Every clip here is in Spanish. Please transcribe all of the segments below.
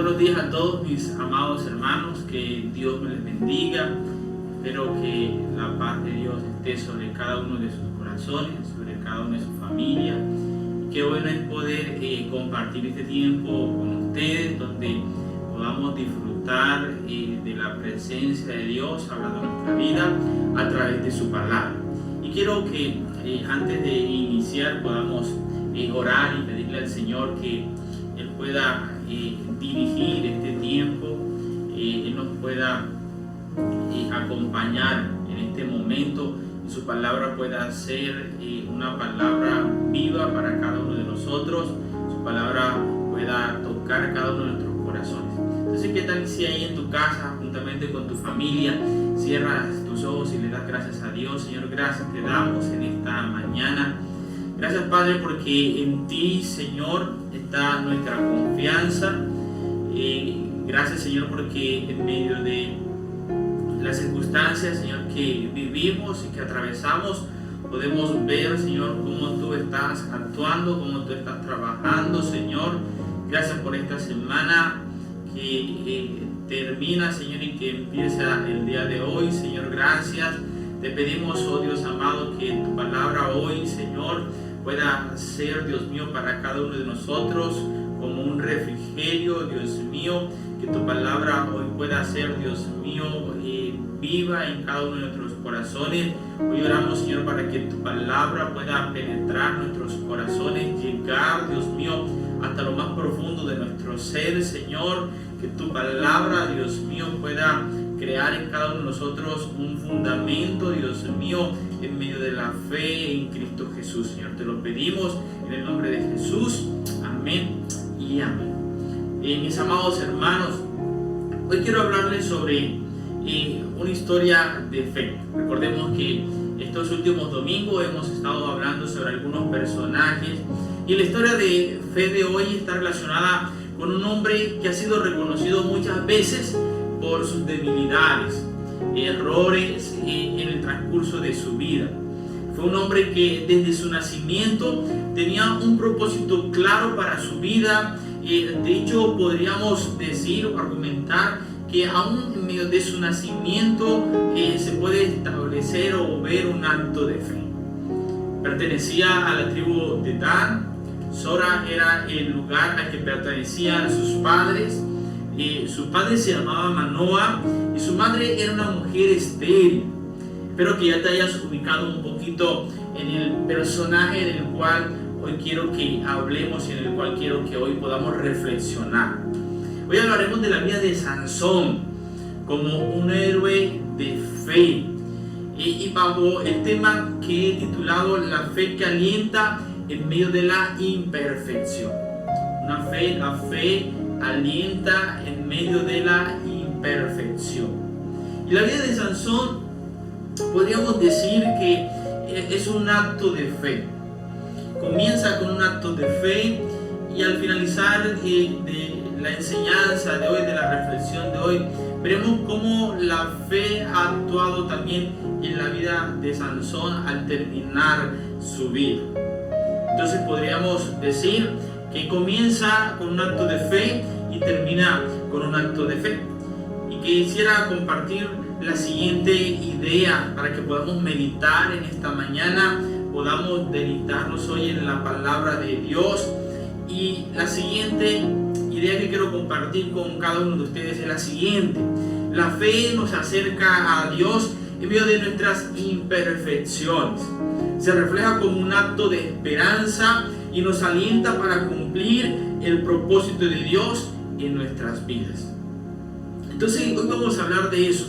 buenos días a todos mis amados hermanos, que Dios me les bendiga. Espero que la paz de Dios esté sobre cada uno de sus corazones, sobre cada una de sus familias. Qué bueno es poder compartir este tiempo con ustedes, donde podamos disfrutar de la presencia de Dios hablando en nuestra vida a través de su palabra. Y quiero que antes de iniciar podamos orar y pedirle al Señor que Él pueda dirigir este tiempo, Él nos pueda acompañar en este momento y su palabra pueda ser una palabra viva para cada uno de nosotros, su palabra pueda tocar cada uno de nuestros corazones. Entonces, ¿qué tal si ahí en tu casa, juntamente con tu familia, cierras tus ojos y le das gracias a Dios? Señor, gracias te damos en esta mañana. Gracias, Padre, porque en ti, Señor, está nuestra confianza. Gracias, Señor, porque en medio de las circunstancias, Señor, que vivimos y que atravesamos, podemos ver, Señor, cómo tú estás actuando, cómo tú estás trabajando, Señor. Gracias por esta semana que termina, Señor, y que empieza el día de hoy, Señor. Gracias. Te pedimos, oh Dios amado, que tu palabra hoy, Señor, pueda ser, Dios mío, para cada uno de nosotros como un refrigerio, Dios mío, que tu palabra hoy pueda ser, Dios mío, viva en cada uno de nuestros corazones. Hoy oramos, Señor, para que tu palabra pueda penetrar nuestros corazones, llegar, Dios mío, hasta lo más profundo de nuestro ser, Señor, que tu palabra, Dios mío, pueda crear en cada uno de nosotros un fundamento, Dios mío, en medio de la fe en Cristo Jesús, Señor. Te lo pedimos en el nombre de Jesús. Amén y amén. Mis amados hermanos, hoy quiero hablarles sobre una historia de fe. Recordemos que estos últimos domingos hemos estado hablando sobre algunos personajes y la historia de fe de hoy está relacionada con un hombre que ha sido reconocido muchas veces por sus debilidades, errores en el transcurso de su vida. Fue un hombre que desde su nacimiento tenía un propósito claro para su vida. De hecho, podríamos decir o argumentar que aún en medio de su nacimiento se puede establecer o ver un acto de fe. Pertenecía a la tribu de Dan. Sora era el lugar al que pertenecían sus padres. Su padre se llamaba Manoah y su madre era una mujer estéril. Espero que ya te hayas ubicado un poquito en el personaje del cual hoy quiero que hablemos y en el cual quiero que hoy podamos reflexionar. Hoy hablaremos de la vida de Sansón como un héroe de fe y bajo el tema que he titulado La fe que alienta en medio de la imperfección. La fe alienta en medio de la imperfección. Y la vida de Sansón podríamos decir que es un acto de fe. Comienza con un acto de fe y al finalizar de la enseñanza de hoy, de la reflexión de hoy, veremos cómo la fe ha actuado también en la vida de Sansón al terminar su vida. Entonces podríamos decir que comienza con un acto de fe y termina con un acto de fe. Y quisiera compartir la siguiente idea para que podamos meditar en esta mañana, podamos deleitarnos hoy en la palabra de Dios. Y la siguiente idea que quiero compartir con cada uno de ustedes es la siguiente: la fe nos acerca a Dios en medio de nuestras imperfecciones. Se refleja como un acto de esperanza y nos alienta para cumplir el propósito de Dios en nuestras vidas. Entonces hoy vamos a hablar de eso,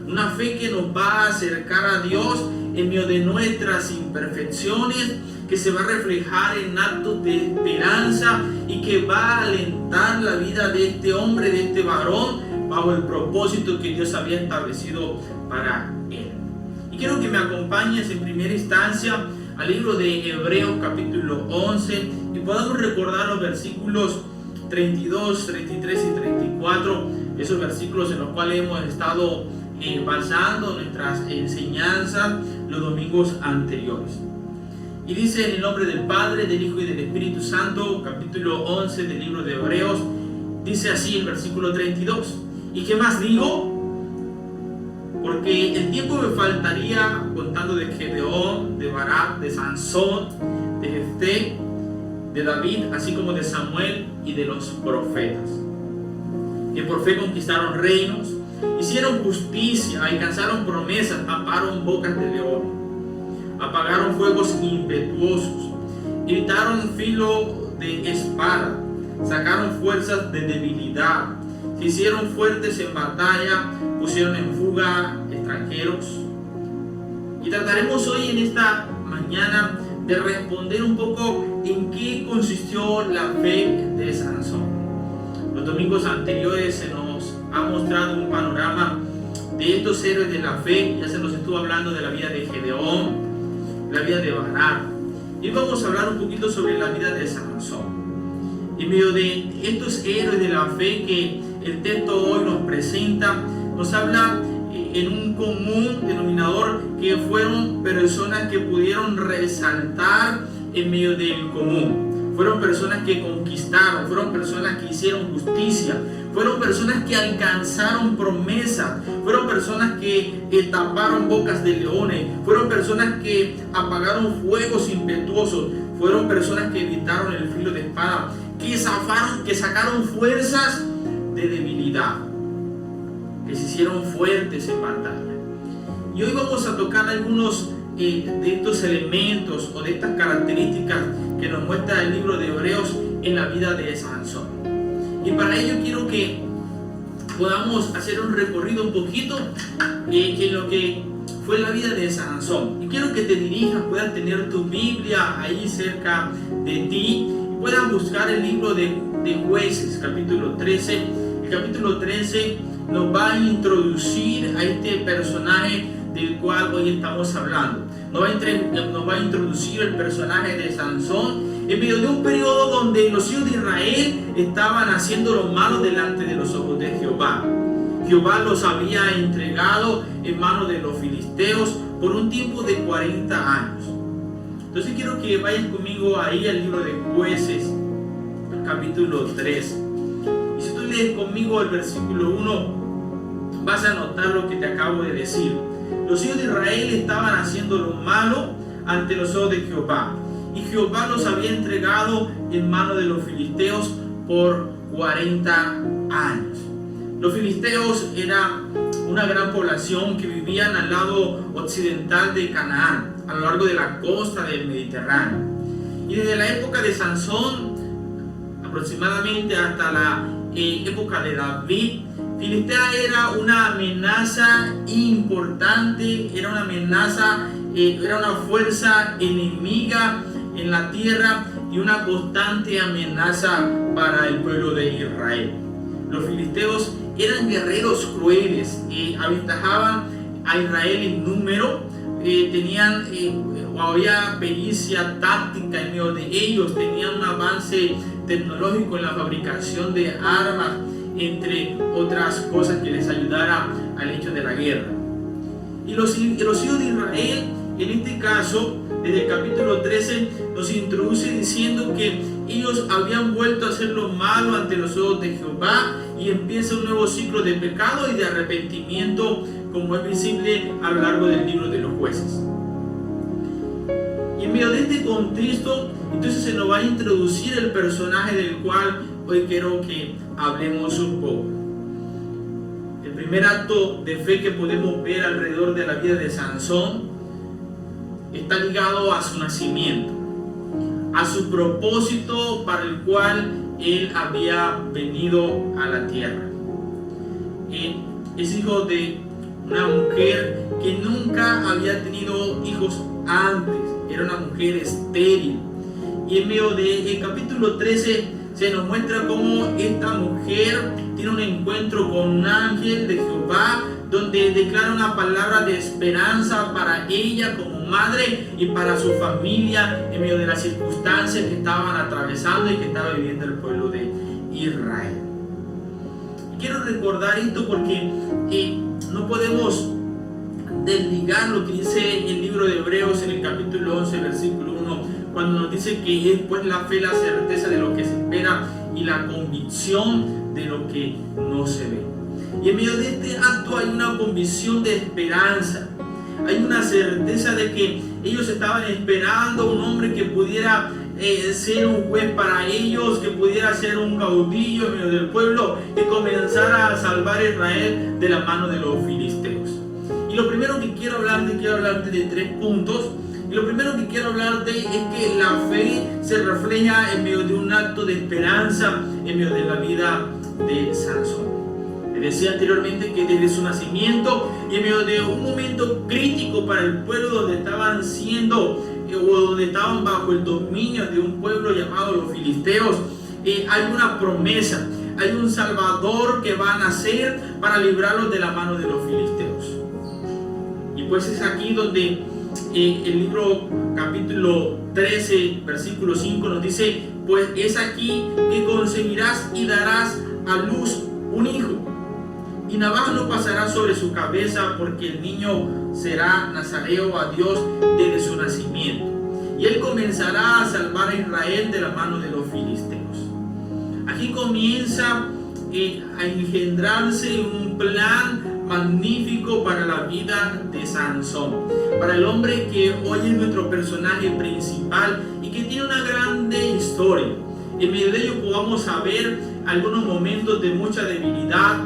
una fe que nos va a acercar a Dios en medio de nuestras imperfecciones, que se va a reflejar en actos de esperanza y que va a alentar la vida de este hombre, de este varón, bajo el propósito que Dios había establecido para él. Y quiero que me acompañes en primera instancia al libro de Hebreos capítulo 11 y podamos recordar los versículos 32, 33 y 34, esos versículos en los cuales hemos estado basando nuestras enseñanzas los domingos anteriores. Y dice en el nombre del Padre, del Hijo y del Espíritu Santo, capítulo 11 del libro de Hebreos: dice así el versículo 32. ¿Y qué más digo? Porque el tiempo me faltaría contando de Gedeón, de Barak, de Sansón, de Jefté, de David, así como de Samuel y de los profetas, que por fe conquistaron reinos, hicieron justicia, alcanzaron promesas, taparon bocas de leones, apagaron fuegos impetuosos, evitaron filo de espada, sacaron fuerzas de debilidad, se hicieron fuertes en batalla, pusieron en fuga extranjeros. Y trataremos hoy en esta mañana de responder un poco en qué consistió la fe de Sansón. Los domingos anteriores se nos ha mostrado un panorama de estos héroes de la fe. Ya se nos estuvo hablando de la vida de Gedeón, la vida de Barak. Y hoy vamos a hablar un poquito sobre la vida de Sansón. En medio de estos héroes de la fe que el texto hoy nos presenta, nos habla en un común denominador que fueron personas que pudieron resaltar en medio del común. Fueron personas que conquistaron, fueron personas que hicieron justicia, fueron personas que alcanzaron promesas, fueron personas que taparon bocas de leones, fueron personas que apagaron fuegos impetuosos, fueron personas que evitaron el filo de espada, que sacaron fuerzas de debilidad, que se hicieron fuertes en batalla. Y hoy vamos a tocar algunos de estos elementos o de estas características que nos muestra el libro de Hebreos en la vida de Sansón. Y para ello quiero que podamos hacer un recorrido un poquito en lo que fue la vida de Sansón. Y quiero que te dirijas, puedas tener tu Biblia ahí cerca de ti y puedan buscar el libro de Jueces, capítulo 13. El capítulo 13 nos va a introducir a este personaje del cual hoy estamos hablando. Nos va a introducir el personaje de Sansón en medio de un periodo donde los hijos de Israel estaban haciendo lo malo delante de los ojos de Jehová. Jehová los había entregado en manos de los filisteos por un tiempo de 40 años. Entonces quiero que vayan conmigo ahí al libro de Jueces, capítulo 3. Y si tú lees conmigo el versículo 1, vas a notar lo que te acabo de decir. Los hijos de Israel estaban haciendo lo malo ante los ojos de Jehová, y Jehová los había entregado en manos de los filisteos por 40 años. Los filisteos eran una gran población que vivían al lado occidental de Canaán, a lo largo de la costa del Mediterráneo. Y desde la época de Sansón, aproximadamente hasta la época de David, Filistea era una amenaza importante, era una amenaza, era una fuerza enemiga en la tierra y una constante amenaza para el pueblo de Israel. Los filisteos eran guerreros crueles, aventajaban a Israel en número, había pericia táctica en medio de ellos, tenían un avance tecnológico en la fabricación de armas, entre otras cosas que les ayudara al hecho de la guerra. Y los hijos de Israel, en este caso, desde el capítulo 13, nos introduce diciendo que ellos habían vuelto a hacer lo malo ante los ojos de Jehová, y empieza un nuevo ciclo de pecado y de arrepentimiento, como es visible a lo largo del libro de los Jueces. Y en medio de este contexto, entonces se nos va a introducir el personaje del cual hoy quiero que hablemos un poco. El primer acto de fe que podemos ver alrededor de la vida de Sansón está ligado a su nacimiento, a su propósito para el cual él había venido a la tierra. Es hijo de una mujer que nunca había tenido hijos antes, era una mujer estéril. Y en medio del capítulo 13 se nos muestra cómo esta mujer tiene un encuentro con un ángel de Jehová, donde declara una palabra de esperanza para ella como madre y para su familia en medio de las circunstancias que estaban atravesando y que estaba viviendo el pueblo de Israel. Quiero recordar esto porque no podemos desligar lo que dice el libro de Hebreos en el capítulo 11, versículo 1, cuando nos dice que es pues la fe, la certeza de lo que se espera y la convicción de lo que no se ve. Y en medio de este acto hay una convicción de esperanza. Hay una certeza de que ellos estaban esperando un hombre que pudiera ser un juez para ellos, que pudiera ser un caudillo en medio del pueblo, que comenzara a salvar a Israel de la mano de los filisteos. Y lo primero que quiero hablarte de 3 puntos. Y lo primero que quiero hablarte es que la fe se refleja en medio de un acto de esperanza, en medio de la vida de Sansón. Les decía anteriormente que desde su nacimiento y en medio de un momento crítico para el pueblo donde estaban siendo o donde estaban bajo el dominio de un pueblo llamado los filisteos, hay una promesa, hay un Salvador que va a nacer para librarlos de la mano de los filisteos. Y pues es aquí donde el libro capítulo 13 versículo 5 nos dice: pues es aquí que concebirás y darás a luz un hijo, y navaja no pasará sobre su cabeza, porque el niño será nazareo a Dios desde su nacimiento, y él comenzará a salvar a Israel de la mano de los filisteos. Aquí comienza a engendrarse un plan magnífico para la vida de Sansón, para el hombre que hoy es nuestro personaje principal y que tiene una grande historia. En medio de ello podamos ver algunos momentos de mucha debilidad.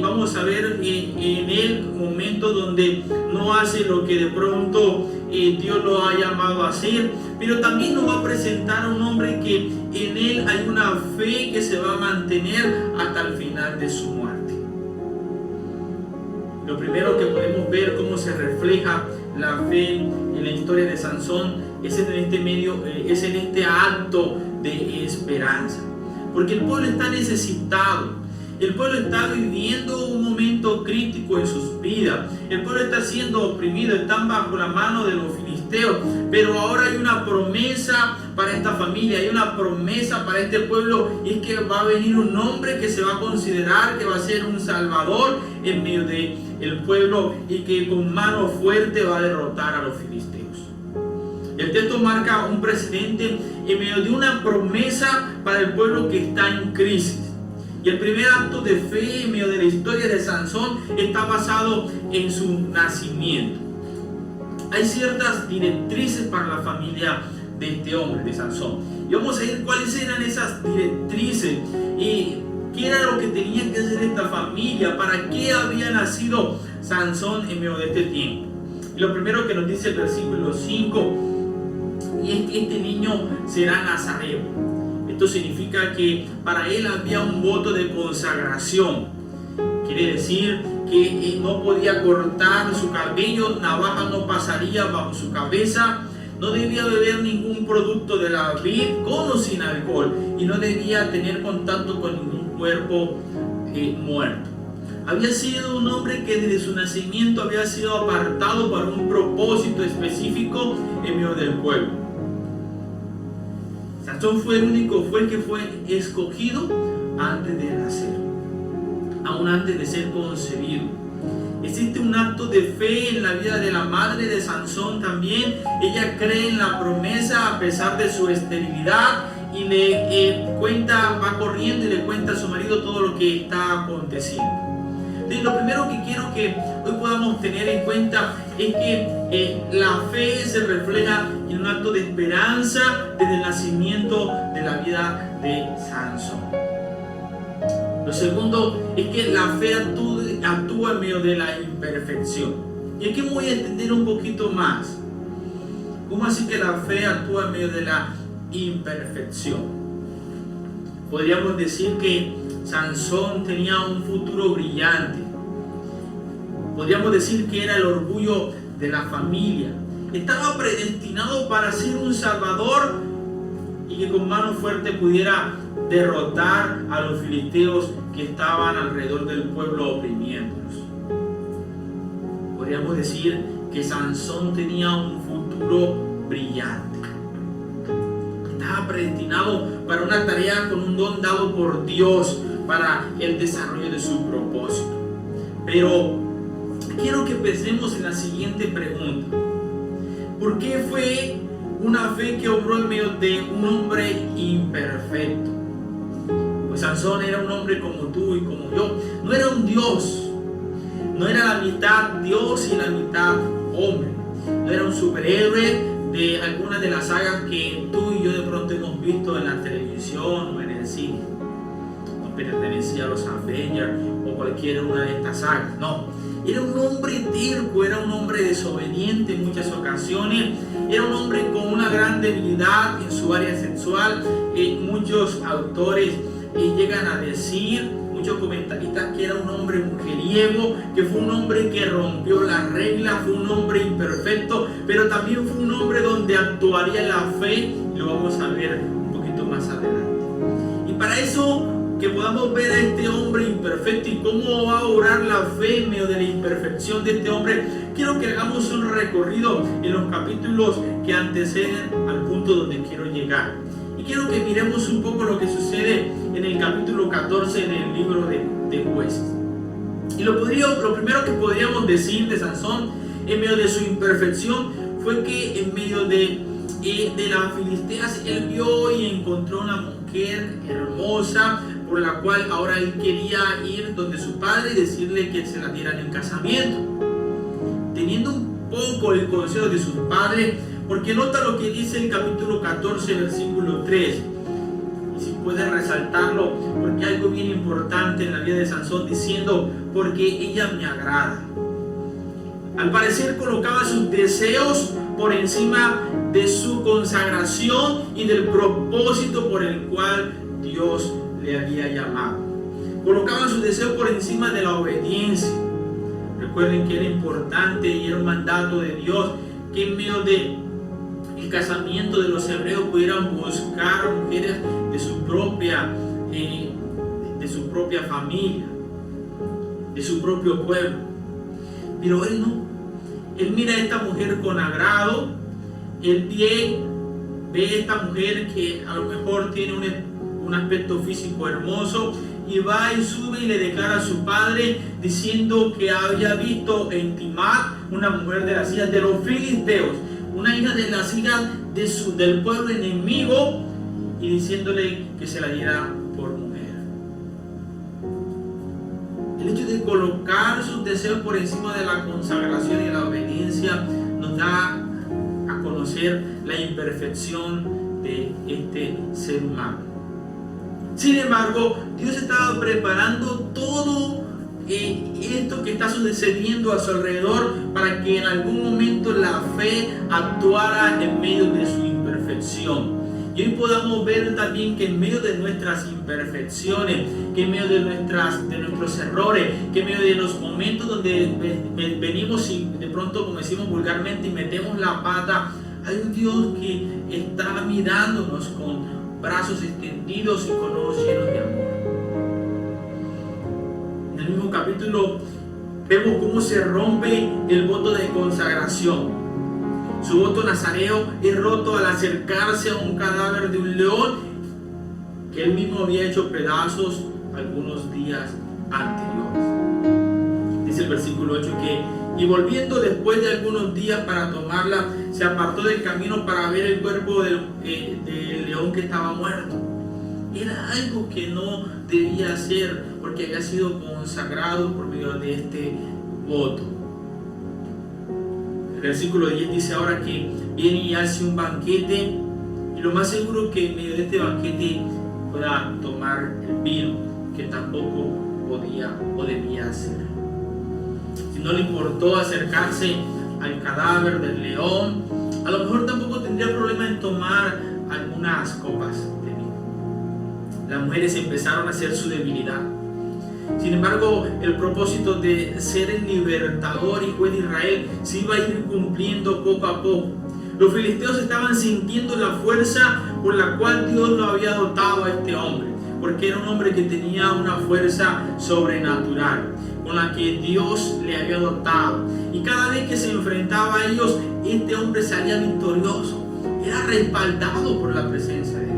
Vamos a ver en él momentos donde no hace lo que de pronto Dios lo ha llamado a hacer, pero también nos va a presentar a un hombre que en él hay una fe que se va a mantener hasta el final de su muerte. Lo primero que podemos ver cómo se refleja la fe en la historia de Sansón es en este acto de esperanza, porque el pueblo está necesitado. El pueblo está viviendo un momento crítico en sus vidas. El pueblo está siendo oprimido, están bajo la mano de los filisteos. Pero ahora hay una promesa para esta familia, hay una promesa para este pueblo, y es que va a venir un hombre que se va a considerar que va a ser un salvador en medio del pueblo y que con mano fuerte va a derrotar a los filisteos. El texto marca un precedente en medio de una promesa para el pueblo que está en crisis. Y el primer acto de fe en medio de la historia de Sansón está basado en su nacimiento. Hay ciertas directrices para la familia de este hombre, de Sansón. Y vamos a ver cuáles eran esas directrices y qué era lo que tenía que hacer esta familia, para qué había nacido Sansón en medio de este tiempo. Y lo primero que nos dice el versículo 5, y es que este niño será nazareo. Esto significa que para él había un voto de consagración. Quiere decir que no podía cortar su cabello, navaja no pasaría bajo su cabeza, no debía beber ningún producto de la vid con o sin alcohol, y no debía tener contacto con ningún cuerpo muerto. Había sido un hombre que desde su nacimiento había sido apartado para un propósito específico en medio del pueblo. Sansón fue el que fue escogido antes de nacer, aún antes de ser concebido. Existe un acto de fe en la vida de la madre de Sansón también. Ella cree en la promesa a pesar de su esterilidad y va corriendo y le cuenta a su marido todo lo que está aconteciendo. Entonces, lo primero que quiero que hoy podamos tener en cuenta es que la fe se refleja en un acto de esperanza desde el nacimiento de la vida de Sansón. Lo segundo es que la fe actúa en medio de la imperfección. Y aquí voy a entender un poquito más. ¿Cómo así que la fe actúa en medio de la imperfección? Podríamos decir que Sansón tenía un futuro brillante. Podríamos decir que era el orgullo de la familia. Estaba predestinado para ser un salvador y que con mano fuerte pudiera derrotar a los filisteos que estaban alrededor del pueblo oprimiéndolos. Podríamos decir que Sansón tenía un futuro brillante. Estaba predestinado para una tarea con un don dado por Dios para el desarrollo de su propósito. Pero quiero que pensemos en la siguiente pregunta: ¿por qué fue una fe que obró en medio de un hombre imperfecto? Pues Sansón era un hombre como tú y como yo. No era un dios. No era la mitad Dios y la mitad hombre. No era un superhéroe de algunas de las sagas que tú y yo de pronto hemos visto en la televisión o en el cine. No pertenecía a los Avengers o cualquiera una de estas sagas. No. Era un hombre terco, era un hombre desobediente en muchas ocasiones. Era un hombre con una gran debilidad en su área sexual. Muchos autores llegan a decir, muchos comentaristas, que era un hombre mujeriego, que fue un hombre que rompió las reglas, fue un hombre imperfecto, pero también fue un hombre donde actuaría la fe, y lo vamos a ver un poquito más adelante. Y para eso, que podamos ver a este hombre imperfecto y cómo va a obrar la fe en medio de la imperfección de este hombre, quiero que hagamos un recorrido en los capítulos que anteceden al punto donde quiero llegar. Y quiero que miremos un poco lo que sucede en el capítulo 14 en el libro de Jueces. Y lo primero que podríamos decir de Sansón en medio de su imperfección fue que en medio de las filisteas él vio y encontró una mujer hermosa por la cual ahora él quería ir donde su padre y decirle que se la dieran en casamiento, teniendo un poco el consejo de su padre, porque nota lo que dice el capítulo 14 versículo 3, y si puedes resaltarlo, porque hay algo bien importante en la vida de Sansón, diciendo: porque ella me agrada. Al parecer colocaba sus deseos por encima de su consagración y del propósito por el cual Dios le había llamado. Colocaba sus deseos por encima de la obediencia. Recuerden que era importante y era un mandato de Dios que en medio de el casamiento de los hebreos pudieran buscar mujeres de su propia familia, de su propio pueblo. Pero él no. Él mira a esta mujer con agrado. Él ve a esta mujer que a lo mejor tiene un aspecto físico hermoso, y va y sube y le declara a su padre diciendo que había visto en Timat una mujer de las hijas de los filisteos, una hija de las hijas del pueblo enemigo, y diciéndole que se la diera por mujer. El hecho de colocar sus deseos por encima de la consagración y la obediencia nos da a conocer la imperfección de este ser humano. Sin embargo, Dios estaba preparando todo esto que está sucediendo a su alrededor para que en algún momento la fe actuara en medio de su imperfección. Y hoy podamos ver también que en medio de nuestras imperfecciones, que en medio de nuestros errores, que en medio de los momentos donde venimos y de pronto, como decimos vulgarmente, y metemos la pata, hay un Dios que está mirándonos con brazos extendidos y con ojos llenos de amor. En el mismo capítulo vemos cómo se rompe el voto de consagración. Su voto nazareo es roto al acercarse a un cadáver de un león que él mismo había hecho pedazos algunos días anteriores. Dice el versículo 8 que: y volviendo después de algunos días para tomarla, se apartó del camino para ver el cuerpo del león que estaba muerto. Era algo que no debía hacer porque había sido consagrado por medio de este voto. El versículo 10 dice ahora que viene y hace un banquete, y lo más seguro que en medio de este banquete pueda tomar el vino, que tampoco podía o debía hacer. Si no le importó acercarse al cadáver del león, a lo mejor tampoco tendría problema en tomar algunas copas de vino. Las mujeres empezaron a hacer su debilidad. Sin embargo, el propósito de ser el libertador y juez de Israel se iba a ir cumpliendo poco a poco. Los filisteos estaban sintiendo la fuerza por la cual Dios lo había dotado a este hombre, porque era un hombre que tenía una fuerza sobrenatural con la que Dios le había dotado, y cada vez que se enfrentaba a ellos, este hombre salía victorioso, era respaldado por la presencia de Dios.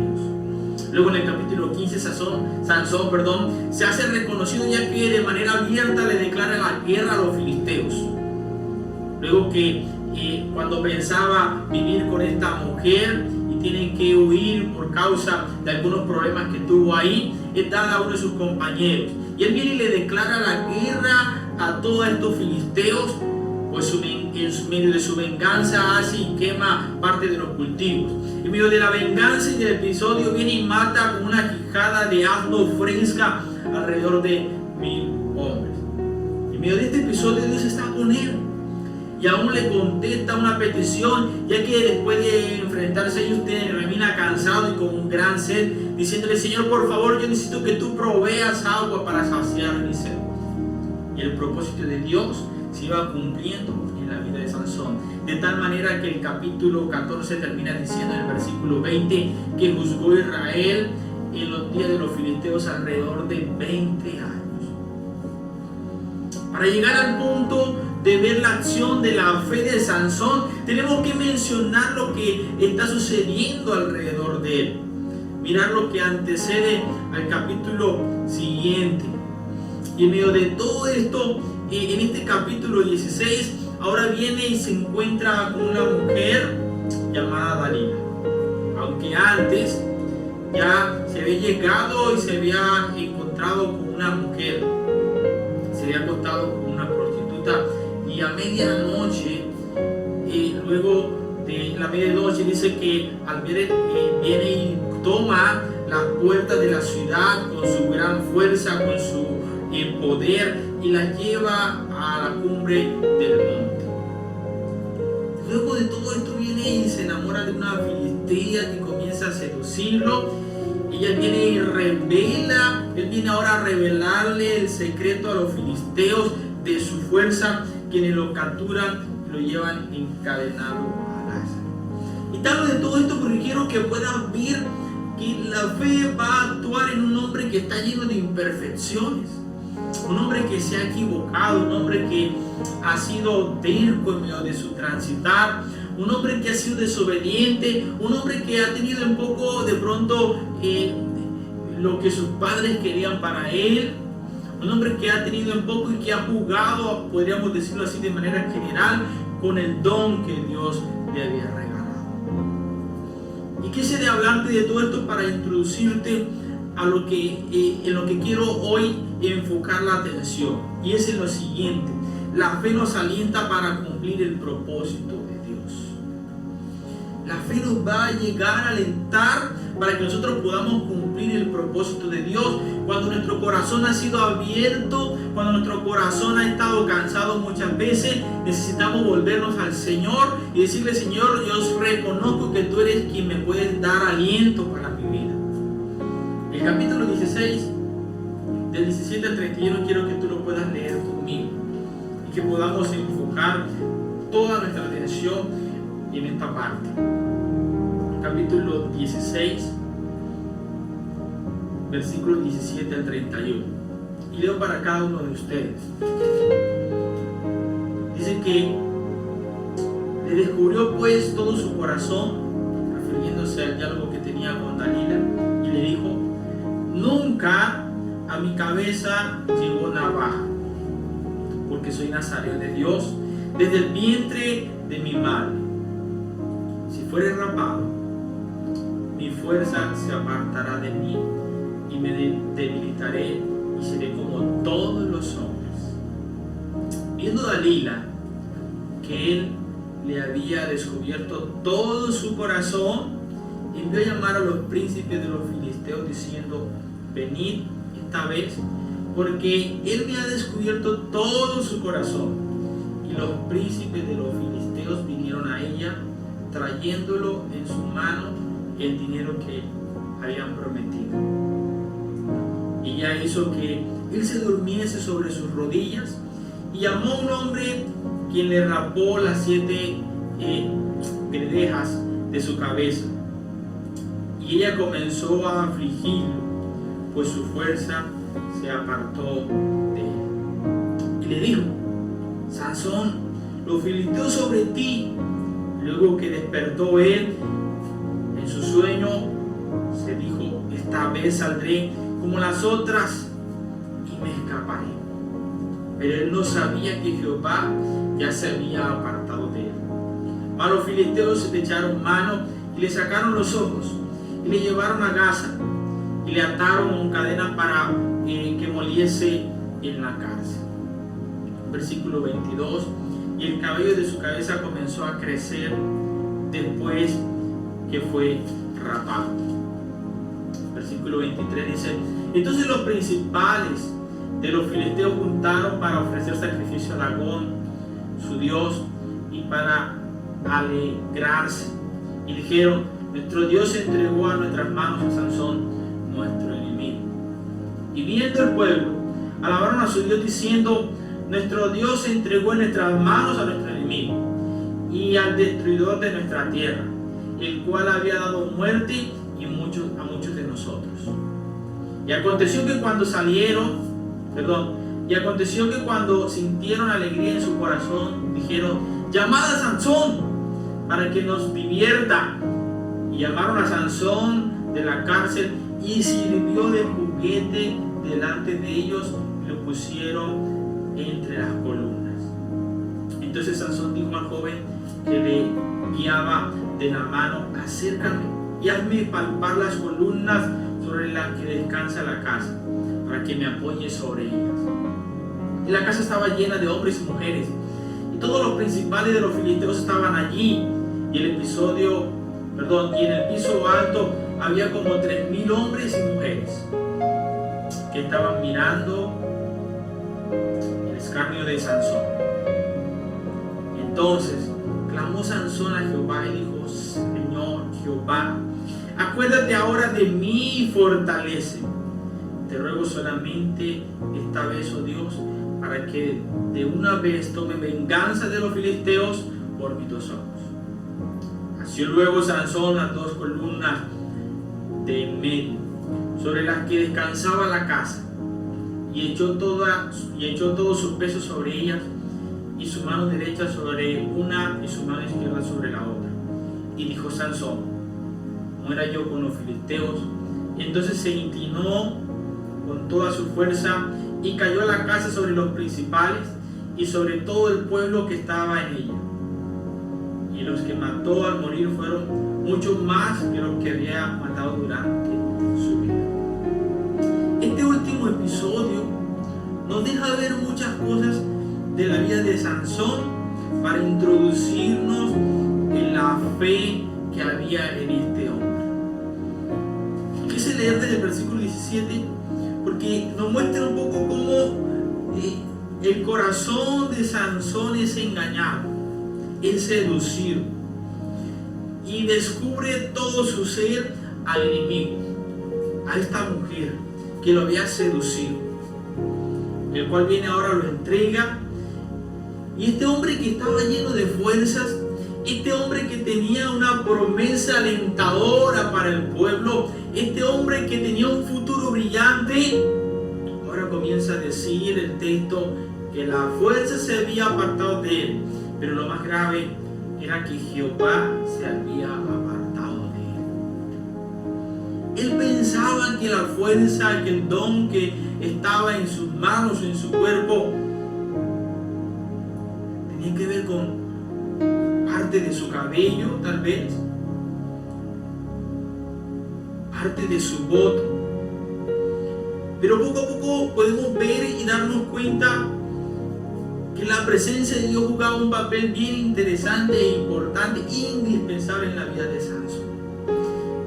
Luego en el capítulo 15 Sansón se hace reconocido, ya que de manera abierta le declara la guerra a los filisteos. Luego que cuando pensaba vivir con esta mujer y tiene que huir por causa de algunos problemas que tuvo ahí, es dada a uno de sus compañeros. Y él viene y le declara la guerra a todos estos filisteos, pues en medio de su venganza hace y quema parte de los cultivos. En medio de la venganza y del episodio viene y mata con una quijada de asno fresca alrededor de 1000 hombres. En medio de este episodio Dios está con él y aún le contesta una petición, ya que después de enfrentarse ellos termina cansado y con un gran sed, diciéndole: Señor, por favor, yo necesito que tú proveas agua para saciar mi sed. Y el propósito de Dios se iba cumpliendo en la vida de Sansón, de tal manera que el capítulo 14 termina diciendo en el versículo 20 que juzgó Israel en los días de los filisteos alrededor de 20 años. Para llegar al punto de ver la acción de la fe de Sansón, tenemos que mencionar lo que está sucediendo alrededor de él. Mirar lo que antecede al capítulo siguiente. Y en medio de todo esto, en este capítulo 16, ahora viene y se encuentra con una mujer llamada Dalila. Aunque antes ya se había llegado y se había encontrado con una mujer, se había acostado con una prostituta, y a medianoche, luego de la medianoche, dice que al ver viene y toma las puertas de la ciudad con su gran fuerza, con su poder, y la lleva a la cumbre del monte. Luego de todo esto viene y se enamora de una filistea que comienza a seducirlo. Ella viene y revela, él viene ahora a revelarle el secreto a los filisteos de su fuerza, quienes lo capturan y lo llevan encadenado a Gaza. Y te hablo de todo esto porque quiero que puedas ver que la fe va a actuar en un hombre que está lleno de imperfecciones, un hombre que se ha equivocado, un hombre que ha sido terco en medio de su transitar, un hombre que ha sido desobediente, un hombre que ha tenido un poco de pronto lo que sus padres querían para él, un hombre que ha tenido un poco y que ha jugado, podríamos decirlo así de manera general, con el don que Dios le había regalado. Y quise hablarte de todo esto para introducirte a lo que, en lo que quiero hoy enfocar la atención, y es en lo siguiente: la fe nos alienta para cumplir el propósito de Dios. La fe nos va a llegar a alentar para que nosotros podamos cumplir el propósito de Dios. Cuando nuestro corazón ha sido abierto, cuando nuestro corazón ha estado cansado muchas veces, necesitamos volvernos al Señor y decirle: Señor, yo reconozco que tú eres quien me puedes dar aliento para mi vida. El capítulo 16, del 17 al 31, quiero que tú lo puedas leer conmigo y que podamos enfocar toda nuestra atención en esta parte. Capítulo 16, versículos 17 al 31. Y leo para cada uno de ustedes. Dice que le descubrió pues todo su corazón, refiriéndose al diálogo que tenía con Dalila, y le dijo: nunca a mi cabeza llegó navaja, porque soy nazareo de Dios desde el vientre de mi madre. Si fuere rapado, mi fuerza se apartará de mí y me debilitaré y seré como todos los hombres. Viendo Dalila que él le había descubierto todo su corazón, envió a llamar a los príncipes de los filisteos diciendo: venid esta vez, porque él me ha descubierto todo su corazón. Y los príncipes de los filisteos vinieron a ella, trayéndolo en su mano el dinero que habían prometido. Ella hizo que él se durmiese sobre sus rodillas y llamó a un hombre, quien le rapó las 7 gredejas de su cabeza. Y ella comenzó a afligirlo, pues su fuerza se apartó de él. Y le dijo: Sansón, los filisteos sobre ti. Luego que despertó él en su sueño, se dijo: esta vez saldré como las otras y me escaparé. Pero él no sabía que Jehová ya se había apartado de él. Mas los filisteos se le echaron mano y le sacaron los ojos y le llevaron a Gaza. y le ataron con cadenas para que moliese en la cárcel. Versículo 22, y el cabello de su cabeza comenzó a crecer después que fue rapado. Versículo 23 dice, entonces los principales de los filisteos juntaron para ofrecer sacrificio a Dagón, su dios, y para alegrarse, y dijeron, nuestro Dios entregó a nuestras manos a Sansón, nuestro enemigo. Y viendo el pueblo, alabaron a su Dios diciendo, nuestro Dios entregó en nuestras manos a nuestro enemigo y al destruidor de nuestra tierra, el cual había dado muerte a muchos de nosotros. Y aconteció que cuando sintieron alegría en su corazón, dijeron, llamad a Sansón para que nos divierta. Y llamaron a Sansón de la cárcel y sirvió de juguete delante de ellos y lo pusieron entre las columnas. Entonces Sansón dijo al joven que le guiaba de la mano, acércame y hazme palpar las columnas sobre las que descansa la casa, para que me apoye sobre ellas. Y la casa estaba llena de hombres y mujeres, y todos los principales de los filisteos estaban allí, y en el piso alto había como 3,000 hombres y mujeres que estaban mirando el escarnio de Sansón. Entonces clamó Sansón a Jehová y dijo, Señor Jehová, acuérdate ahora de mí y fortaléceme. Te ruego solamente esta vez, oh Dios, para que de una vez tome venganza de los filisteos por mis 2 ojos. Así luego Sansón las 2 columnas de en medio, sobre las que descansaba la casa, y echó todo su peso sobre ellas, y su mano derecha sobre una y su mano izquierda sobre la otra. Y dijo Sansón, muera yo con los filisteos. Y entonces se inclinó con toda su fuerza y cayó a la casa sobre los principales y sobre todo el pueblo que estaba en ella. Y los que mató al morir fueron mucho más que los que había matado durante su vida. Este último episodio nos deja ver muchas cosas de la vida de Sansón para introducirnos en la fe que había en este hombre. Quise leer desde el versículo 17 porque nos muestra un poco cómo el corazón de Sansón es engañado, es seducido, y descubre todo su ser al enemigo, a esta mujer que lo había seducido, el cual viene ahora, lo entrega. Y este hombre que estaba lleno de fuerzas, este hombre que tenía una promesa alentadora para el pueblo, este hombre que tenía un futuro brillante, ahora comienza a decir el texto que la fuerza se había apartado de él, pero lo más grave era que Jehová se había apartado de él. Él pensaba que la fuerza, que el don que estaba en sus manos, en su cuerpo, tenía que ver con parte de su cabello, tal vez, parte de su voto. Pero poco a poco podemos ver y darnos cuenta que la presencia de Dios jugaba un papel bien interesante e importante, indispensable en la vida de Sansón.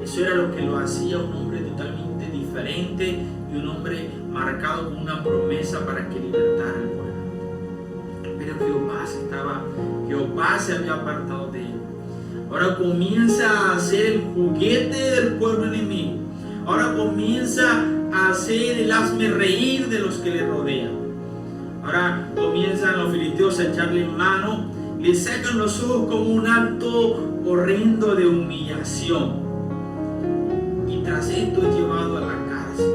Eso era lo que lo hacía un hombre totalmente diferente y un hombre marcado con una promesa para que libertara al pueblo. Pero Jehová se había apartado de él. Ahora comienza a ser el juguete del pueblo enemigo. Ahora comienza a ser el hazme reír de los que le rodean. Ahora comienzan los filisteos a echarle mano, le sacan los ojos como un acto horrendo de humillación. Y tras esto es llevado a la cárcel.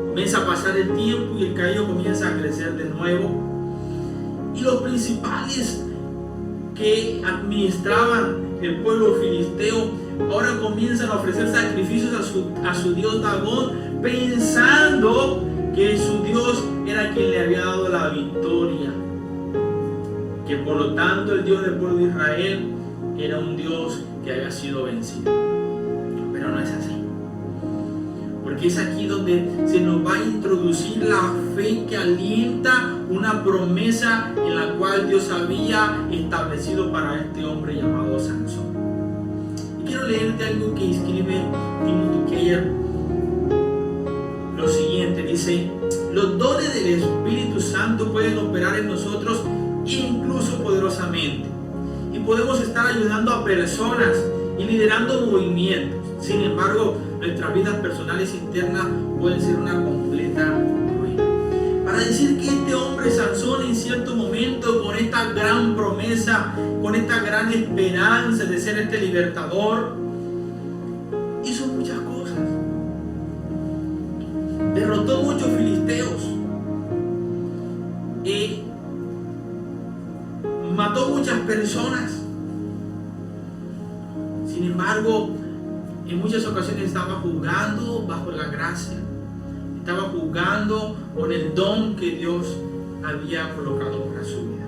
Comienza a pasar el tiempo y el cabello comienza a crecer de nuevo. Y los principales que administraban el pueblo filisteo ahora comienzan a ofrecer sacrificios a su dios Dagón, pensando que su Dios era quien le había dado la victoria, que por lo tanto el Dios del pueblo de Israel era un Dios que había sido vencido. Pero no es así. porque es aquí donde se nos va a introducir la fe que alienta una promesa en la cual Dios había establecido para este hombre llamado Sansón. Y quiero leerte algo que escribe Timothy Keller. Lo siguiente, dice: los dones del Espíritu Santo pueden operar en nosotros incluso poderosamente, y podemos estar ayudando a personas y liderando movimientos. Sin embargo, nuestras vidas personales internas pueden ser una completa ruina. Para decir que este hombre Sansón, en cierto momento, con esta gran promesa, con esta gran esperanza de ser este libertador, hizo muchas cosas. Derrotó muchos filisteos, mató muchas personas. Sin embargo, en muchas ocasiones estaba jugando bajo la gracia, estaba jugando con el don que Dios había colocado para su vida.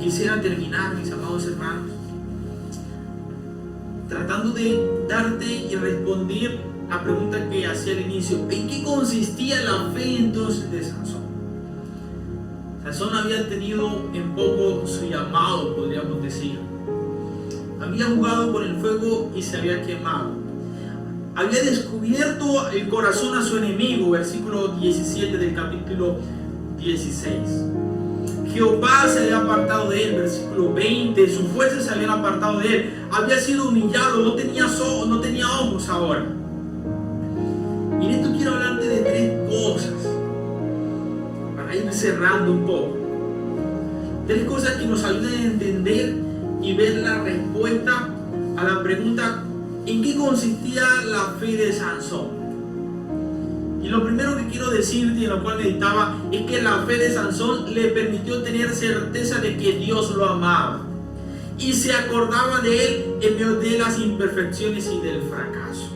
Quisiera terminar, mis amados hermanos, tratando de darte y responder la pregunta que hacía al inicio: ¿en qué consistía la fe entonces de Sansón? Sansón había tenido en poco su llamado, podríamos decir. Había jugado con el fuego y se había quemado. Había descubierto el corazón a su enemigo, versículo 17 del capítulo 16. Jehová se había apartado de él, versículo 20. Sus fuerzas se habían apartado de él. Había sido humillado, no tenía ojos ahora. Y en esto quiero hablarte de tres cosas para ir cerrando un poco. Tres cosas que nos ayuden a entender y ver la respuesta a la pregunta: ¿en qué consistía la fe de Sansón? Y lo primero que quiero decirte, y en lo cual meditaba, es que la fe de Sansón le permitió tener certeza de que Dios lo amaba y se acordaba de él en medio de las imperfecciones y del fracaso.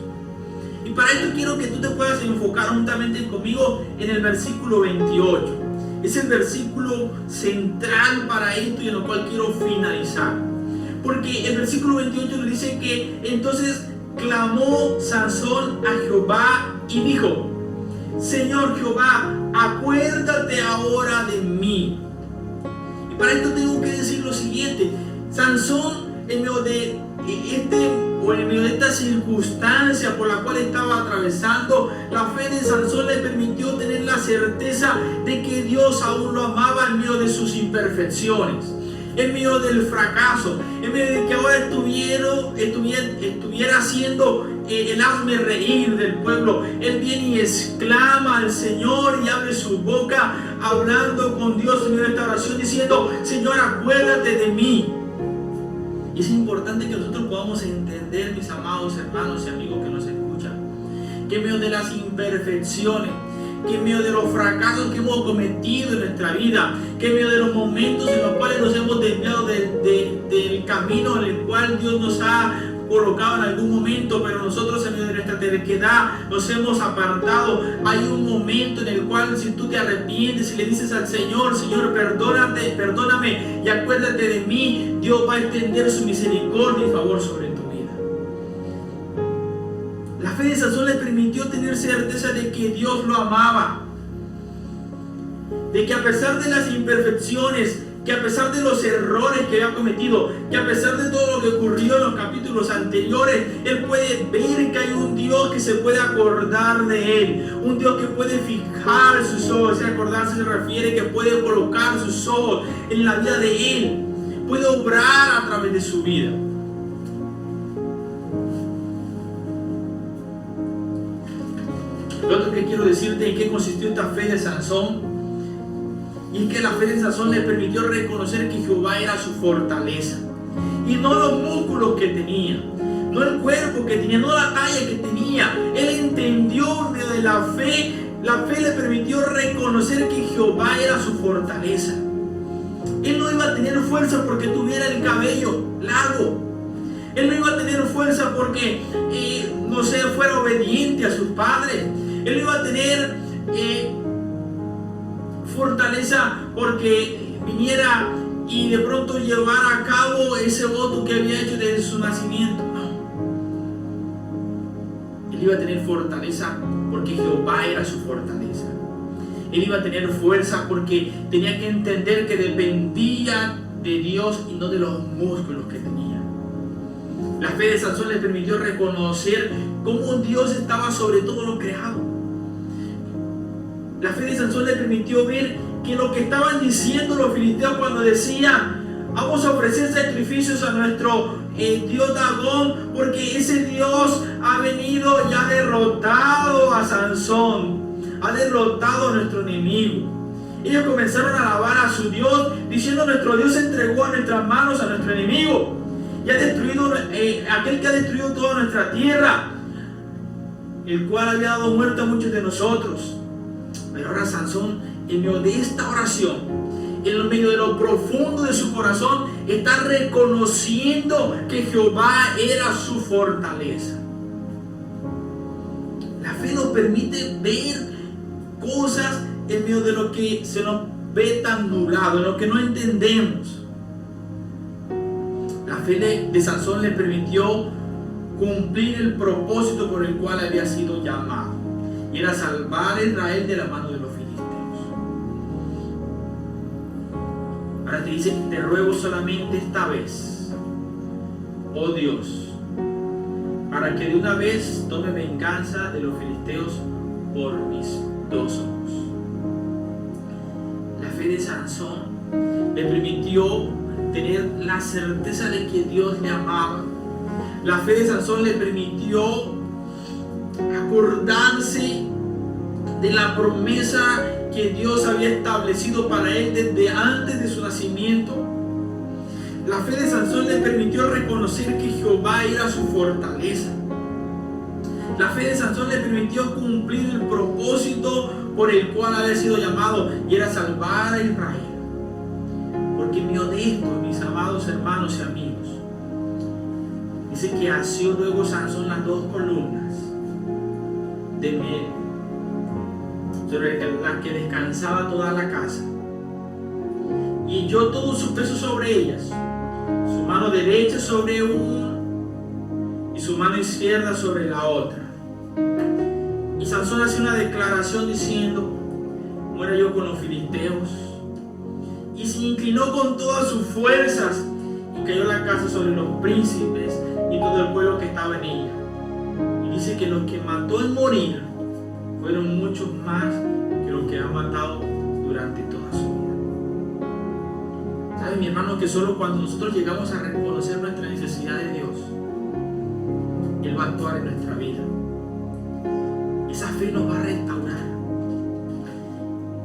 Y para esto quiero que tú te puedas enfocar juntamente conmigo en el versículo 28. Es el versículo central para esto y en lo cual quiero finalizar. Porque el versículo 28 nos dice que entonces clamó Sansón a Jehová y dijo: Señor Jehová, acuérdate ahora de mí. Y para esto tengo que decir lo siguiente: Sansón, en medio de esta circunstancia por la cual estaba atravesando, la fe de Sansón le permitió tener la certeza de que Dios aún lo amaba en medio de sus imperfecciones, en medio del fracaso, en medio de que ahora estuviera haciendo el hazme reír del pueblo. Él viene y exclama al Señor y abre su boca hablando con Dios en medio de esta oración, diciendo: Señor, acuérdate de mí. Y es importante que nosotros podamos entender, mis amados hermanos y amigos que nos escuchan, que en medio de las imperfecciones, que en medio de los fracasos que hemos cometido en nuestra vida, que en medio de los momentos en los cuales nos hemos desviado del camino en el cual Dios nos ha colocado en algún momento, pero nosotros en medio de nuestra terquedad nos hemos apartado, hay un momento en el cual, si tú te arrepientes y le dices al Señor: Señor, perdóname y acuérdate de mí, Dios va a extender su misericordia y favor sobre tu vida. La fe de Sansón le permitió tener certeza de que Dios lo amaba, de que a pesar de las imperfecciones, que a pesar de los errores que había cometido, que a pesar de todo lo que ocurrió en los capítulos anteriores, él puede ver que hay un Dios que se puede acordar de él, un Dios que puede fijar sus ojos. Acordarse se refiere que puede colocar sus ojos en la vida de él, puede obrar a través de su vida. Lo otro que quiero decirte en qué consistió esta fe de Sansón, y es que la fe de Sansón le permitió reconocer que Jehová era su fortaleza, y no los músculos que tenía, no el cuerpo que tenía, no la talla que tenía. Él entendió en medio de la fe le permitió reconocer que Jehová era su fortaleza. Él no iba a tener fuerza porque tuviera el cabello largo. Él no iba a tener fuerza porque, fuera obediente a sus padres. Él no iba a tener fortaleza porque viniera y de pronto llevara a cabo ese voto que había hecho desde su nacimiento. No. Él iba a tener fortaleza porque Jehová era su fortaleza. Él iba a tener fuerza porque tenía que entender que dependía de Dios y no de los músculos que tenía. La fe de Sansón le permitió reconocer cómo Dios estaba sobre todo lo creado. La fe de Sansón le permitió ver que lo que estaban diciendo los filisteos cuando decían: vamos a ofrecer sacrificios a nuestro Dios Dagón, porque ese Dios ha venido y ha derrotado a Sansón, ha derrotado a nuestro enemigo. Ellos comenzaron a alabar a su Dios, diciendo: nuestro Dios entregó a nuestras manos a nuestro enemigo y ha destruido aquel que ha destruido toda nuestra tierra, el cual había dado muerte a muchos de nosotros. Pero ahora Sansón, en medio de esta oración, en medio de lo profundo de su corazón, está reconociendo que Jehová era su fortaleza. La fe nos permite ver cosas en medio de lo que se nos ve tan nublado, en lo que no entendemos. La fe de Sansón le permitió cumplir el propósito por el cual había sido llamado, y era salvar a Israel de la mano de los filisteos. Ahora te dice: te ruego solamente esta vez, oh Dios, para que de una vez tome venganza de los filisteos por mis dos ojos. La fe de Sansón le permitió tener la certeza de que Dios le amaba. La fe de Sansón le permitió acordarse de la promesa que Dios había establecido para él desde antes de su nacimiento. La fe de Sansón le permitió reconocer que Jehová era su fortaleza. La fe de Sansón le permitió cumplir el propósito por el cual había sido llamado, y era salvar a Israel. Porque en medio de esto, mis amados hermanos y amigos, dice que asió luego Sansón las dos columnas de miel sobre las que descansaba toda la casa, y echó todo su peso sobre ellas, su mano derecha sobre una y su mano izquierda sobre la otra. Y Sansón hace una declaración diciendo: muera yo con los filisteos. Y se inclinó con todas sus fuerzas, y cayó la casa sobre los príncipes y todo el pueblo que estaba en ella. Y dice que los que mató en morir fueron muchos más que los que ha matado durante toda su vida. ¿Sabe, mi hermano, que solo cuando nosotros llegamos a reconocer nuestra necesidad de Dios, Él va a actuar en nuestra vida? Esa fe nos va a restaurar.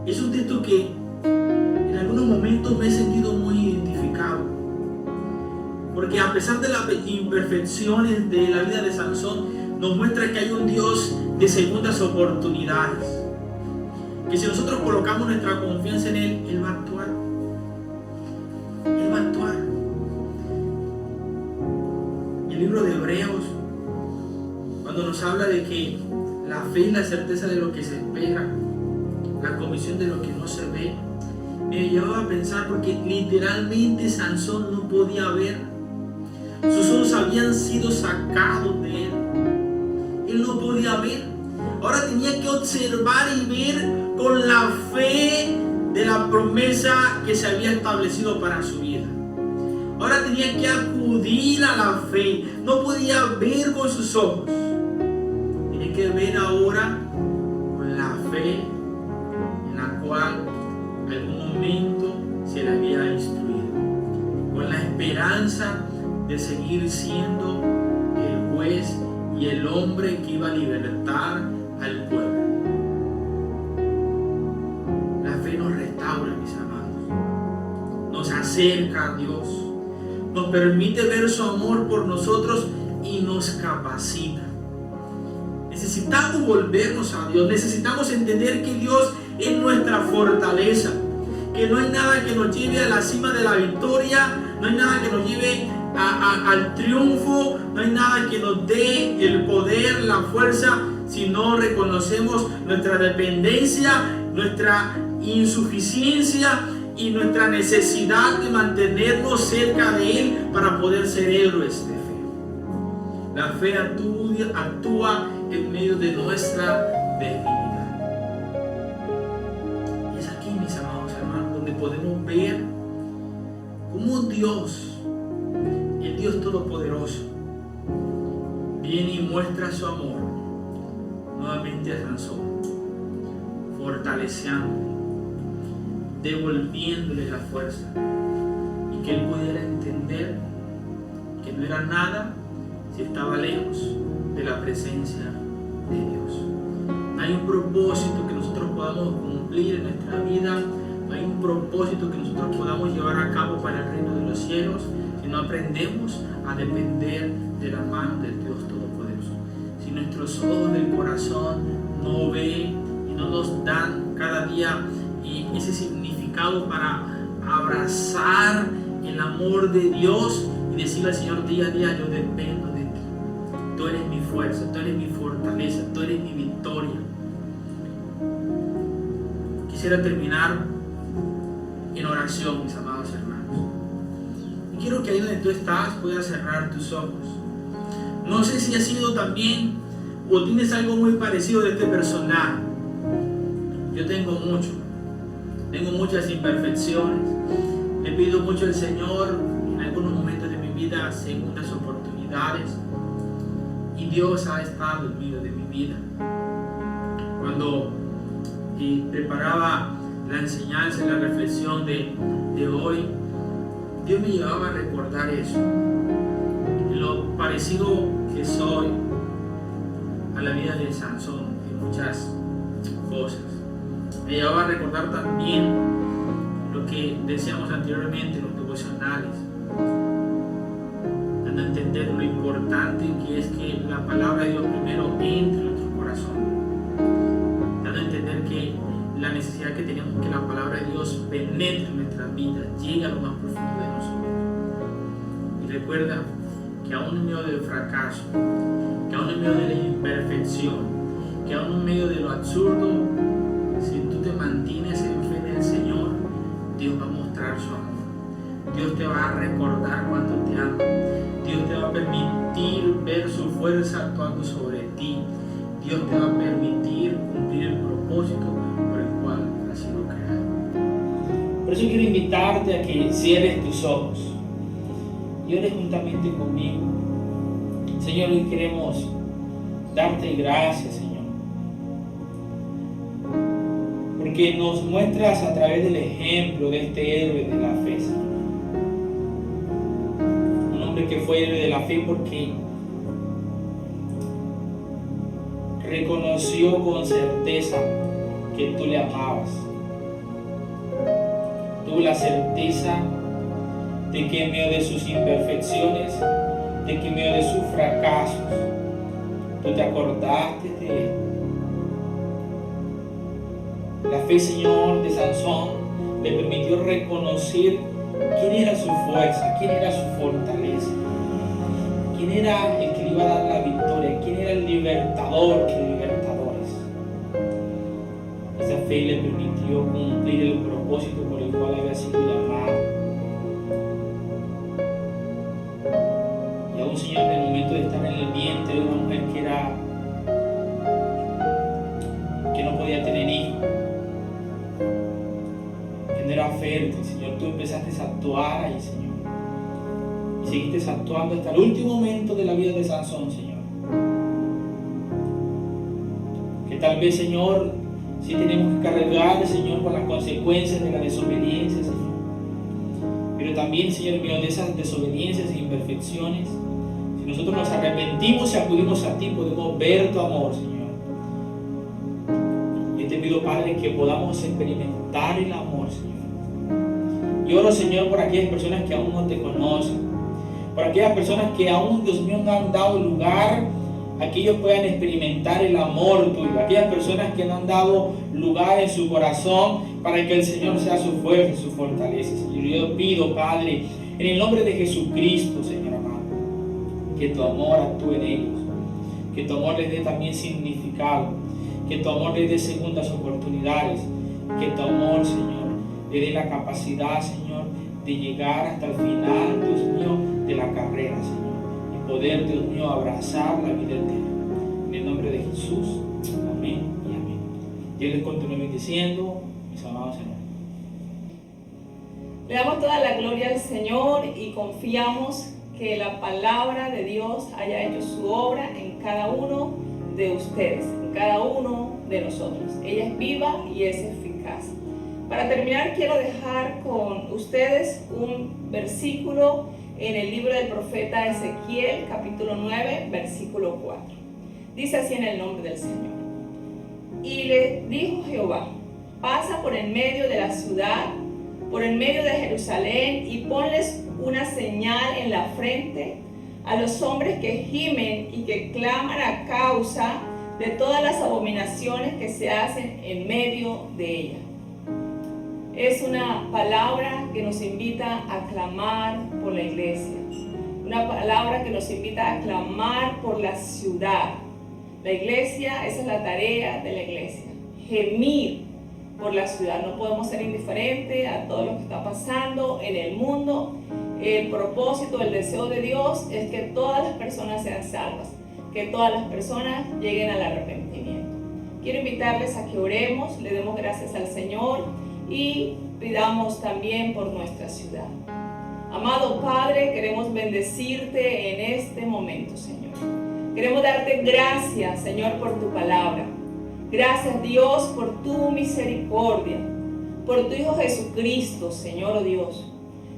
Es un texto que en algunos momentos me he sentido muy identificado, porque a pesar de las imperfecciones de la vida de Sansón, nos muestra que hay un Dios de segundas oportunidades, que si nosotros colocamos nuestra confianza en Él, Él va a actuar. Él va a actuar. El libro de Hebreos, cuando nos habla de que la fe es la certeza de lo que se espera, la convicción de lo que no se ve, me llevaba a pensar, porque literalmente Sansón no podía ver. Sus ojos habían sido sacados de él. Él no podía ver. Ahora tenía que observar y ver con la fe de la promesa que se había establecido para su vida. Ahora tenía que acudir a la fe. No podía ver con sus ojos. Tenía que ver ahora con la fe en la cual en algún momento se le había instruido, con la esperanza de seguir siendo el juez y el hombre que iba a libertar al pueblo. La fe nos restaura, mis amados, nos acerca a Dios, nos permite ver su amor por nosotros y nos capacita. Necesitamos volvernos a Dios, necesitamos entender que Dios es nuestra fortaleza, que no hay nada que nos lleve a la cima de la victoria, no hay nada que nos lleve al triunfo, no hay nada que nos dé el poder, la fuerza, si no reconocemos nuestra dependencia, nuestra insuficiencia y nuestra necesidad de mantenernos cerca de Él para poder ser héroes de fe. La fe actúa en medio de nuestra debilidad. Y es aquí, mis amados hermanos, donde podemos ver cómo Dios, el Dios Todopoderoso, viene y muestra su amor nuevamente a Sansón, fortaleciendo, devolviéndole la fuerza, y que él pudiera entender que no era nada si estaba lejos de la presencia de Dios. No hay un propósito que nosotros podamos cumplir en nuestra vida, no hay un propósito que nosotros podamos llevar a cabo para el reino de los cielos, si no aprendemos a depender de la mano del Dios Todopoderoso. Si nuestros ojos del corazón no ven y no nos dan cada día ese significado para abrazar el amor de Dios y decirle al Señor día a día: yo dependo de ti, tú eres mi fuerza, tú eres mi fortaleza, tú eres mi victoria. Quisiera terminar en oración, mis amados hermanos, y quiero que ahí donde tú estás puedas cerrar tus ojos. No sé si ha sido también o tienes algo muy parecido de este personaje. Yo tengo muchas imperfecciones. Le pido mucho al Señor en algunos momentos de mi vida segundas oportunidades, y Dios ha estado en medio de mi vida. Cuando preparaba la enseñanza y la reflexión de hoy, Dios me llevaba a recordar eso, lo parecido que soy a la vida de Sansón en muchas cosas. Me llevaba a recordar también lo que decíamos anteriormente en los devocionales, dando a entender lo importante que es que la palabra de Dios primero entre en nuestro corazón, dando a entender que la necesidad que tenemos que la palabra de Dios penetre en nuestras vidas, llegue a lo más profundo de nosotros. Y recuerda que aún en medio del fracaso, que aún en medio de la imperfección, que aún en medio de lo absurdo, si tú te mantienes en fe en el Señor, Dios va a mostrar su amor. Dios te va a recordar cuánto te ama. Dios te va a permitir ver su fuerza actuando sobre ti. Dios te va a permitir cumplir el propósito por el cual has sido creado. Por eso quiero invitarte a que cierres tus ojos y ores juntamente conmigo. Señor, hoy queremos darte gracias, Señor, porque nos muestras a través del ejemplo de este héroe de la fe, Señor. Un hombre que fue héroe de la fe porque reconoció con certeza que tú le amabas. Tuvo la certeza de que en medio de sus imperfecciones, de que en medio de sus fracasos, tú te acordaste de él. La fe, Señor, de Sansón le permitió reconocer quién era su fuerza, quién era su fortaleza, quién era el que le iba a dar la victoria, quién era el libertador de libertadores. Esa fe le permitió cumplir el propósito por el cual había sido llamado. Y aún, Señor, en el momento de estar en el vientre de una mujer que no podía tener hijos, que no era fértil, Señor, tú empezaste a actuar ahí, Señor, y seguiste actuando hasta el último momento de la vida de Sansón, Señor. Que tal vez, Señor, sí tenemos que cargar, Señor, con las consecuencias de la desobediencia, Señor, pero también, Señor, en medio de esas desobediencias e imperfecciones, si nosotros nos arrepentimos y acudimos a ti, podemos ver tu amor, Señor. Yo te pido, Padre, que podamos experimentar el amor, Señor. Y oro, Señor, por aquellas personas que aún no te conocen, por aquellas personas que aún, Dios mío, no han dado lugar a que ellos puedan experimentar el amor tuyo, aquellas personas que no han dado lugar en su corazón para que el Señor sea su fuerza y su fortaleza, Señor. Yo pido, Padre, en el nombre de Jesucristo, Señor amado, que tu amor actúe en ellos, que tu amor les dé también significado, que tu amor les dé segundas oportunidades, que tu amor, Señor, le dé la capacidad, Señor, de llegar hasta el final, Dios mío, de la carrera, Señor, y poder, Dios mío, abrazar la vida eterna. En el nombre de Jesús, amén y amén. Dios les continúe bendiciendo, mis amados hermanos. Le damos toda la gloria al Señor y confiamos que la palabra de Dios haya hecho su obra en cada uno de ustedes, en cada uno de nosotros. Ella es viva y es eficaz. Para terminar, quiero dejar con ustedes un versículo en el libro del profeta Ezequiel, capítulo 9, versículo 4. Dice así en el nombre del Señor. Y le dijo Jehová: pasa por en medio de la ciudad, por en medio de Jerusalén, y ponles una señal en la frente a los hombres que gimen y que claman a causa de todas las abominaciones que se hacen en medio de ella. Es una palabra que nos invita a clamar por la iglesia, una palabra que nos invita a clamar por la ciudad. La iglesia, esa es la tarea de la iglesia, gemir por la ciudad. No podemos ser indiferentes a todo lo que está pasando en el mundo. El propósito, el deseo de Dios es que todas las personas sean salvas, que todas las personas lleguen al arrepentimiento. Quiero invitarles a que oremos, le demos gracias al Señor y pidamos también por nuestra ciudad. Amado Padre, queremos bendecirte en este momento, Señor. Queremos darte gracias, Señor, por tu palabra. Gracias, Dios, por tu misericordia, por tu Hijo Jesucristo, Señor Dios.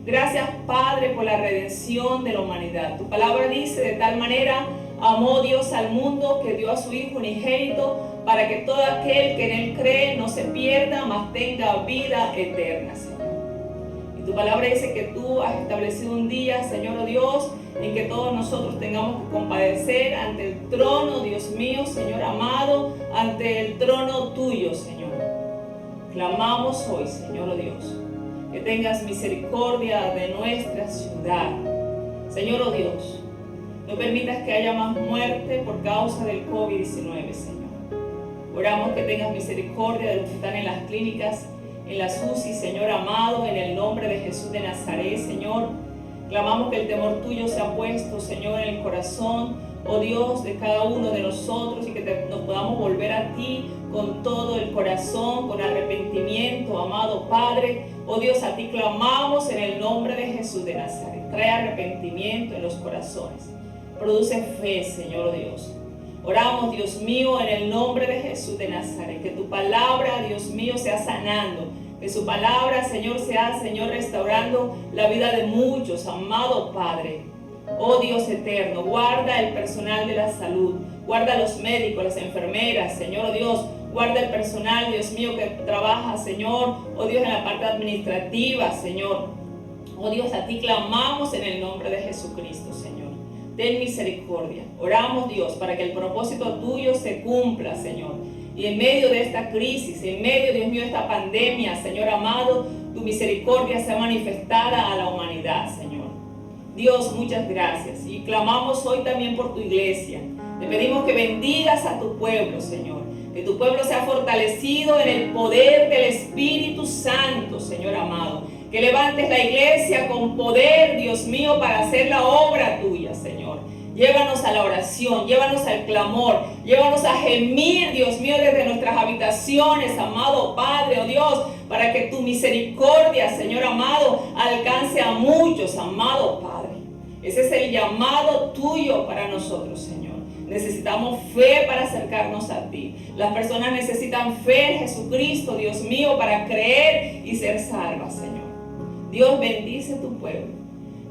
Gracias, Padre, por la redención de la humanidad. Tu palabra dice: de tal manera amó Dios al mundo que dio a su Hijo unigénito, para que todo aquel que en él cree no se pierda, mas tenga vida eterna, Señor. Y tu palabra dice que tú has establecido un día, Señor Dios, en que todos nosotros tengamos que compadecer ante el trono, Dios mío, Señor amado, ante el trono tuyo, Señor. Clamamos hoy, Señor Dios, que tengas misericordia de nuestra ciudad. Señor Dios, no permitas que haya más muerte por causa del COVID-19, Señor. Oramos que tengas misericordia de los que están en las clínicas, en las UCI, Señor amado, en el nombre de Jesús de Nazaret, Señor. Clamamos que el temor tuyo sea puesto, Señor, en el corazón, oh Dios, de cada uno de nosotros, y que nos podamos volver a ti con todo el corazón, con arrepentimiento, amado Padre. Oh Dios, a ti clamamos en el nombre de Jesús de Nazaret. Trae arrepentimiento en los corazones. Produce fe, Señor Dios. Oramos, Dios mío, en el nombre de Jesús de Nazaret, que tu palabra, Dios mío, sea sanando, que su palabra, Señor, sea, Señor, restaurando la vida de muchos, amado Padre. Oh Dios eterno, guarda el personal de la salud, guarda a los médicos, las enfermeras, Señor Dios, guarda el personal, Dios mío, que trabaja, Señor, oh Dios, en la parte administrativa, Señor. Oh Dios, a ti clamamos en el nombre de Jesucristo, Señor. Ten misericordia. Oramos, Dios, para que el propósito tuyo se cumpla, Señor. Y en medio de esta crisis, en medio, Dios mío, de esta pandemia, Señor amado, tu misericordia sea manifestada a la humanidad, Señor. Dios, muchas gracias. Y clamamos hoy también por tu iglesia. Te pedimos que bendigas a tu pueblo, Señor. Que tu pueblo sea fortalecido en el poder del Espíritu Santo, Señor amado. Que levantes la iglesia con poder, Dios mío, para hacer la obra tuya, Señor. Llévanos a la oración, llévanos al clamor, llévanos a gemir, Dios mío, desde nuestras habitaciones, amado Padre, oh Dios, para que tu misericordia, Señor amado, alcance a muchos, amado Padre. Ese es el llamado tuyo para nosotros, Señor. Necesitamos fe para acercarnos a ti. Las personas necesitan fe en Jesucristo, Dios mío, para creer y ser salvas, Señor. Dios, bendice tu pueblo.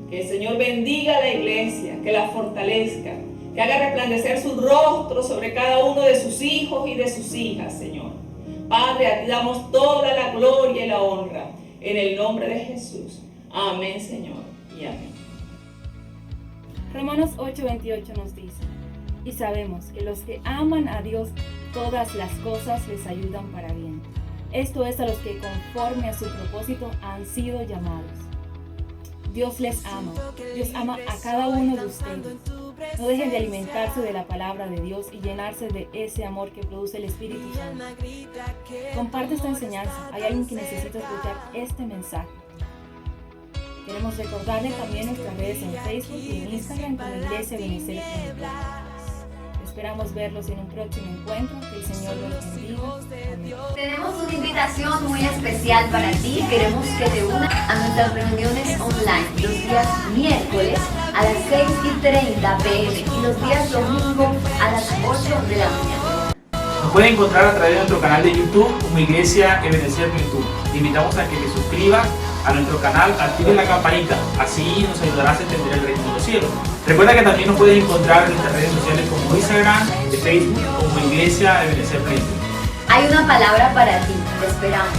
Que el Señor bendiga a la iglesia, que la fortalezca, que haga resplandecer su rostro sobre cada uno de sus hijos y de sus hijas, Señor. Padre, a ti damos toda la gloria y la honra, en el nombre de Jesús. Amén, Señor, y amén. Romanos 8:28 nos dice: y sabemos que los que aman a Dios, todas las cosas les ayudan para bien. Esto es a los que conforme a su propósito han sido llamados. Dios les ama. Dios ama a cada uno de ustedes. No dejen de alimentarse de la palabra de Dios y llenarse de ese amor que produce el Espíritu Santo. Comparte esta enseñanza. Hay alguien que necesita escuchar este mensaje. Queremos recordarles también nuestras redes en Facebook y en Instagram como Iglesia Ebenezer Plenitud. Esperamos verlos en un próximo encuentro. Que el Señor los bendiga. Amén. Tenemos una invitación muy especial para ti. Queremos que te unas a nuestras reuniones online los días miércoles a las 6:30 p.m. y los días domingo a las 8 de la mañana. Nos pueden encontrar a través de nuestro canal de YouTube como Iglesia Ebenezer Plenitud. Te invitamos a que te suscribas a nuestro canal, actives la campanita, así nos ayudarás a extender el reino de los cielos. Recuerda que también nos puedes encontrar en nuestras redes sociales como Instagram, de Facebook, como Iglesia Ebenezer Plenitud. Hay una palabra para ti, te esperamos.